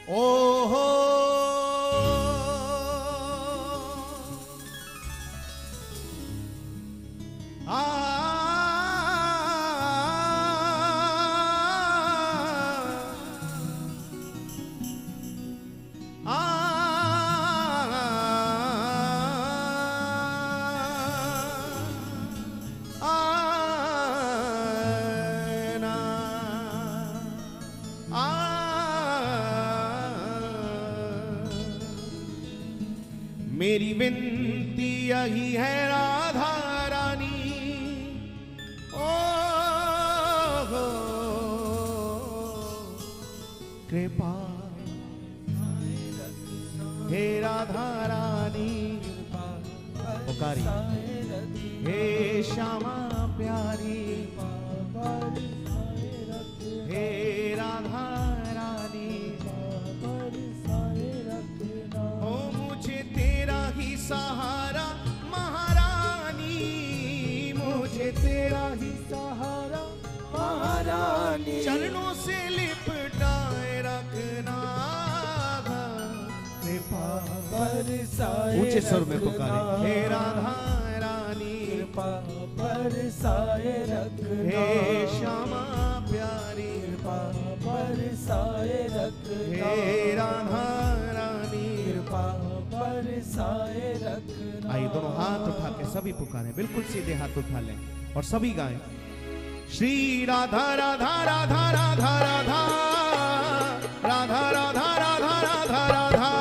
ओ हो मेरी विनती यही है राधा रानी, ओ हो कृपा हे राधा रानी, पुकारी हे श्यामा प्यारी, हे राधा रानी, ओ मुझे तेरा ही सहारा महारानी, मुझे तेरा ही सहारा महारानी, चरणों से लिपटाए रखना कृपा बरसाए, ऊंचे स्वर में पुकारे हे राधा रानी, कृपा बरसाए रखना, हे श्यामा प्यारी, कृपा बरसाए रखना, हे राधा रानी, कृपा बरसाए रखना। आइए दोनों हाथ उठा के सभी पुकारें, बिल्कुल सीधे हाथ उठा लें और सभी गाएं श्री राधा राधा राधा राधा राधा राधा राधा राधा राधा राधा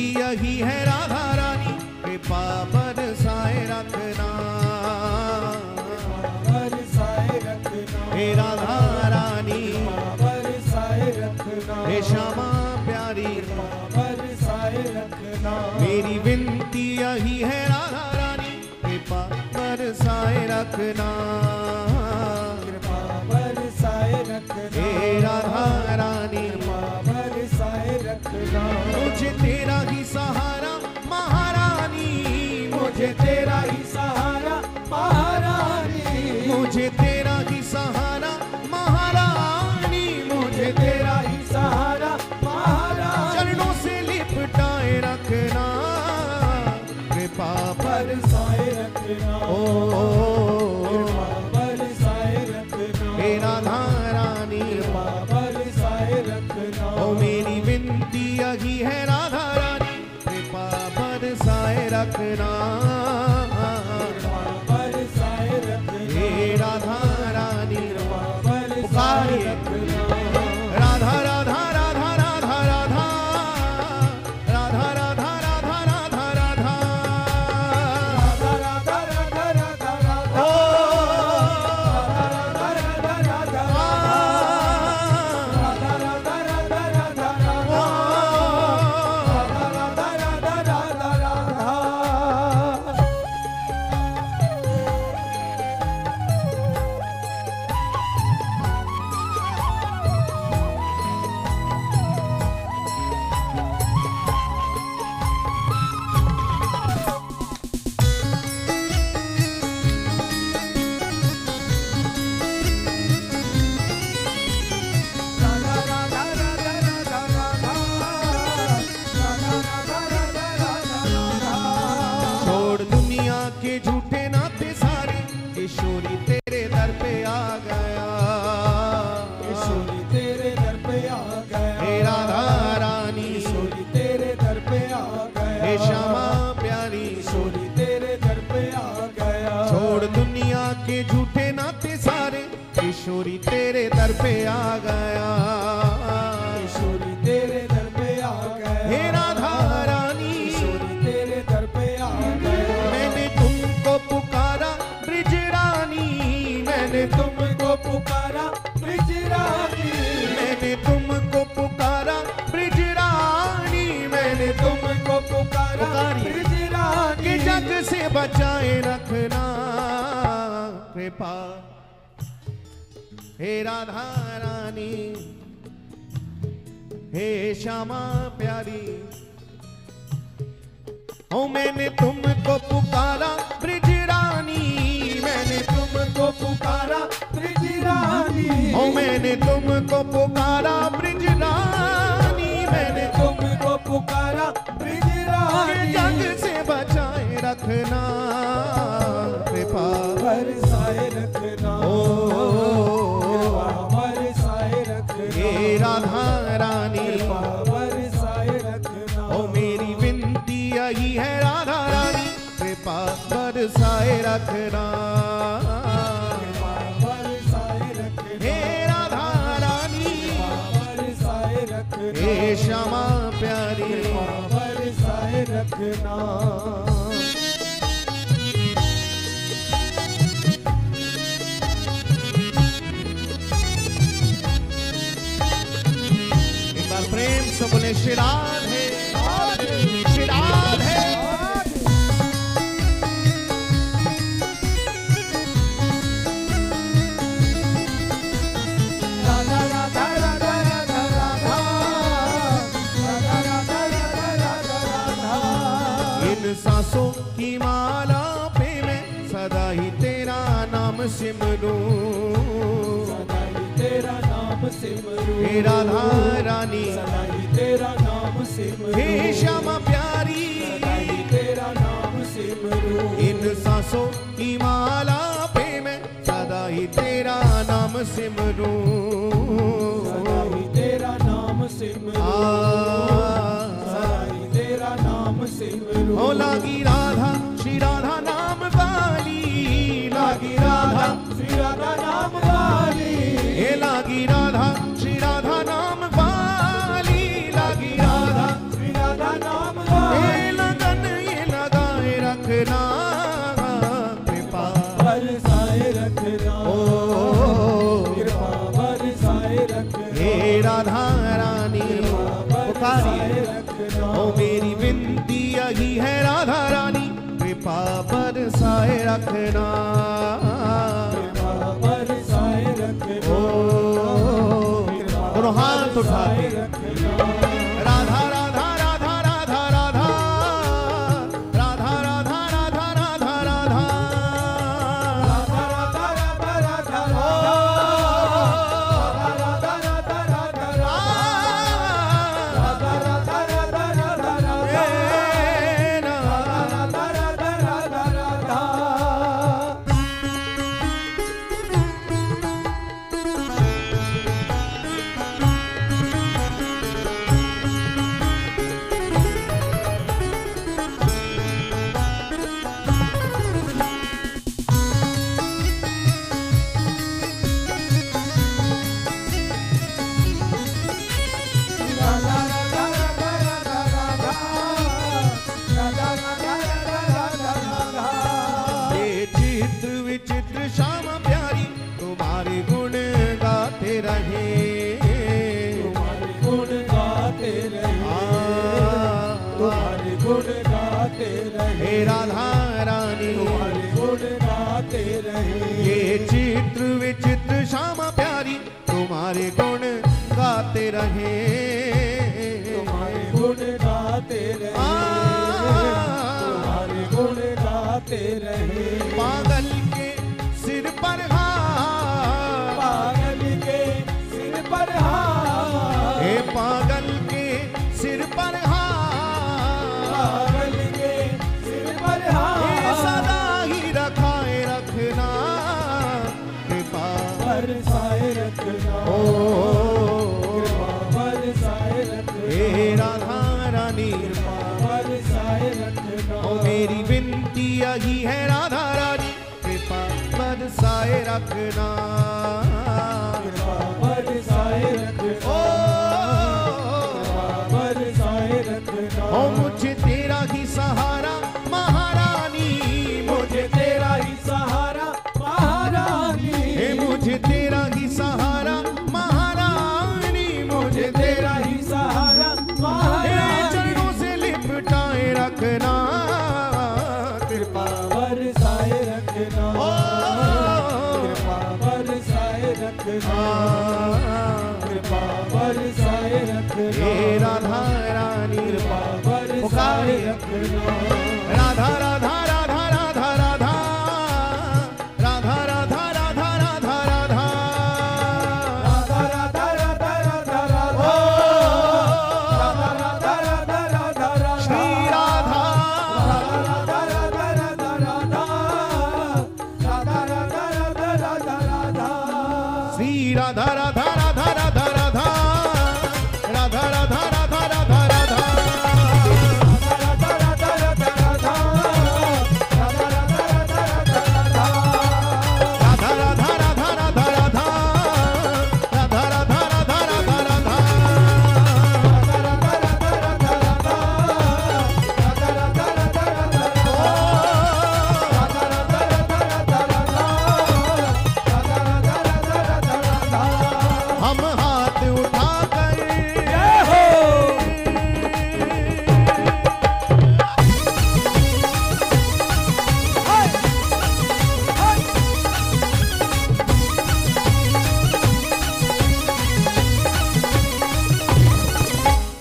यही है राधा रानी, कृपा बरसाए रखना, बरसाए रखना, हे राधा रानी बरसाए रखना, हे श्यामा प्यारी बरसाए रखना, मेरी विनती यही है राधा रानी, कृपा बरसाए रखना, कृपा बरसाए रखना, हे राधा रानी बरसाए रखना, मुझे तेरा ही सहारा महारानी, मुझे तेरा ही सहारा महारानी, मुझे तेरा ही सहारा महारानी, मुझे तेरा ही सहारा महारानी, चरणों से लिपटाए रखना, कृपा बरसाए रखना, कृपा बरसाए रखना, हे राधा रानी कृपा बरसाए रखना, ओ मेरी विनती यही है राधा रानी, कृपा बरसाए रखना, कृपा बरसाए रखना, हे राधा रानी कृपा बरसाए रखना, राधा राधा राधा राधा राधा राधा राधा राधा राधा राधा राधा राधा राधा राधा के झूठे नाते सारे किशोरी तेरे दर पे आ गया, किशोरी तेरे दर पे आ गया, हे राधा रानी किशोरी तेरे दर पे आ गया। मैंने तुमको पुकारा ब्रिज रानी, मैंने तुमको पुकारा ब्रिज रानी, मैंने तुमको पुकारा ब्रिज रानी, मैंने तुमको पुकारा पुकारी ब्रिज रानी। के जग से बचाए रखना कृपा, हे राधा रानी, हे श्यामा प्यारी। ओ मैंने तुमको पुकारा ब्रिज रानी, मैंने तुमको पुकारा ब्रिज रानी, ओ मैंने तुमको पुकारा ब्रिज रानी, मैंने तुमको पुकारा ब्रिज के रानी। जग से बचाए रखना कृपा, बरसाए रखना, कृपा बरसाए रखना, हे राधा रानी। कृपा बरसाए रखना। ओ मेरी विनती यही है राधा रानी, कृपा बरसाए रखना, कृपा बरसाए रखना, हे राधा रानी, कृपा बरसाए रखना, हे श्यामा प्यारी। कृपा बरसाए रखना। एक बार प्रेम से बोले श्री राधे, श्री राधे। राधा राधा राधा राधा राधा, राधा राधा राधा राधा राधा। इन सांसों की माला पे मैं सदा ही तेरा नाम सिमरूं, सदा ही तेरा नाम सिमरूं, हे राधा रानी, सदा ही तेरा नाम सिमरूं, हे श्यामा प्यारी। सदा ही तेरा नाम सिमरूं, इन सांसों की माला पे मैं सदा ही तेरा नाम सिमरूं, सदा ही तेरा नाम सिमरूं, सदा ही तेरा नाम सिमरूं। ओ लागी राधा श्री राधा नाम वाली, लागी राधा श्री राधा नाम वाली, हे लागी राधा श्री राधा नाम वाली, लागी राधा श्री राधा नाम वाली। हे लगन ये लगाए रखना कृपा, बरसाए रखना, कृपा बरसाए रखना, हे राधा रानी। पुकारिए रखना। ओ मेरी विनती यही है राधा रानी, कृपा बरसाए रखना, कृपा बरसाए रखना, दोनों हाथ उठा के रखना। राधा राधा राधा राधा राधा राधा राधा राधा राधा राधा राधा राधा राधा राधा राधा, राधा राधा राधा राधा, राधा राधा राधा राधा, राधा राधा राधा राधा। ये चित्र विचित्र श्यामा प्यारी तुम्हारे गुण गाते रहे, तुम्हारे गुण गाते रहे, तुम्हारे गुण गाते रहे, हे राधा रानी। तुम्हारे गुण गाते रहे। ये चित्र विचित्र श्यामा प्यारी तुम्हारे गुण गाते रहे, तुम्हारे गुण गाते रहे, तुम्हारे गुण गाते रहे। पागल के सिर पर हाथ, पागल के सिर पर हाथ, हे पागल के सिर पर हाथ, पागल के सिर पर हे हाथ। सदा ही रखाए रखना कृपा, बरसाए रखना, कृपा बरसाए रखना, हे राधा रानी। कृपा बरसाए रखना। ओ मेरी विनती यही है राधा रानी, कृपा बरसाए रखना, कृपा बरसाए रखना, कृपा बरसाए रखना। ओ मुझे तेरा ही सहारा महारानी, मुझे तेरा ही सहारा महारानी, हे मुझे तेरा ही सहारा महारानी, मुझे तेरा ही सहारा महारानी। चरणों से लिपटाए रखना, कृपा बरसाए रखना, कृपा बरसाए रखना, कृपा बरसाए रखना। हे राधा रानी, कृपा बरसाए रखना। राधा राधा राधा राधा राधा राधा राधा राधा राधा राधा राधा राधा राधा राधा राधा, राधा राधा राधा राधा, श्री राधा, राधा राधा राधा राधा, राधा राधा राधा राधा राधा, श्री राधा राधा राधा राधा राधा, राधा राधा राधा राधा राधा, हम हाथ उठाकर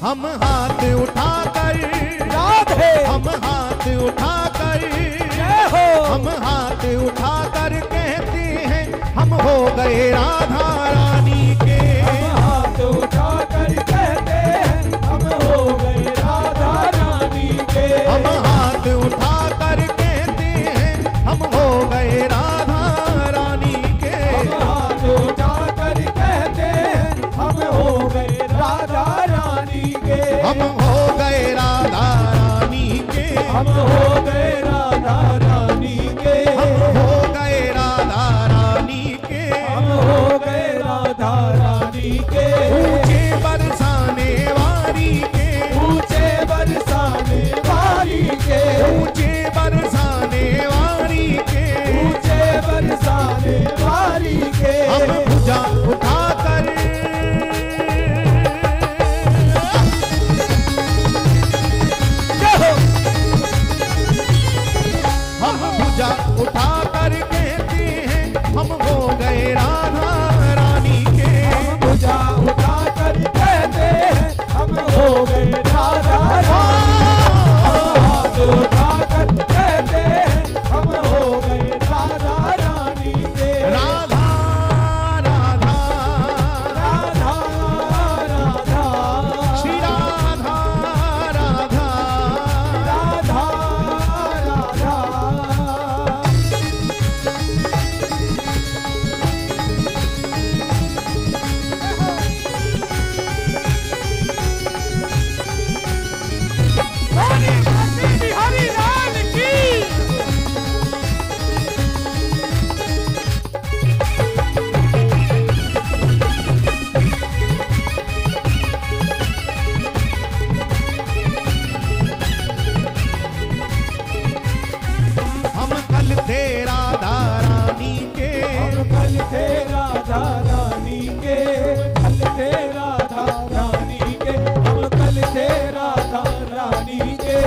हम हाथ उठाकर राधे, हम हाथ उठाकर जय हो। हम हाथ उठाकर कहते हैं हम हो गए राधा रानी के, हम हाथ उठाकर कहते हैं हम हो गए राधा रानी के, हम हाथ उठाकर कहते हैं हम हो गए राधा रानी के, हम हाथ उठाकर कहते हैं हम हो गए राधा रानी के, हम हो गए राधा रानी के, हम हो गए राधा रानी के, हम हो गए राधा रानी के, हम हो गए राधा रानी के। ऊंचे बरसाने वाली के, ऊंचे बरसाने वाली के, ऊंचे बरसाने वाली के, ऊंचे बरसाने वाली के, हम भुजा उठाकर हम भुजा उठाकर कहते हैं हम हो गए राधा रानी के, हम भुजा उठाकर कहते हैं हम हो गए राधा रानी, हाथ उठाकर कहते हैं हम हो गए राधा रानी के, राधा राधा राधा राधा, श्री राधा राधा राधा राधा। बिहारी लाल की हम कल थे राधा रानी के, हम कल थे राधा रानी के, कल थे राधा रानी के, हम कल थे राधा रानी के,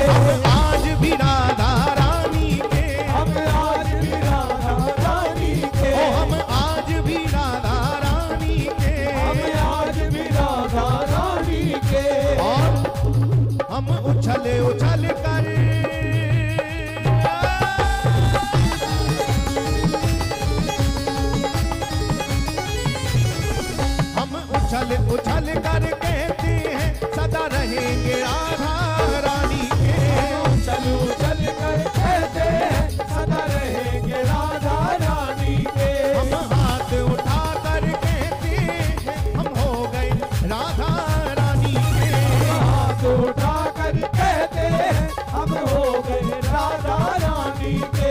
आज भी राधा रानी के, हम आज भी राधा रानी के, ओ हम आज भी राधा रानी के, हम आज भी राधा रानी के, और हम उछल उछल कर हम उछल उछल कर कहते हैं सदा रहेंगे राधा रानी के, चलो चल कर कहते हैं सदा रहेंगे राधा रानी के, हम हाथ उठाकर कहते हैं हम हो गए राधा रानी के, हाथ उठाकर कहते हैं हम हो गए राधा रानी के।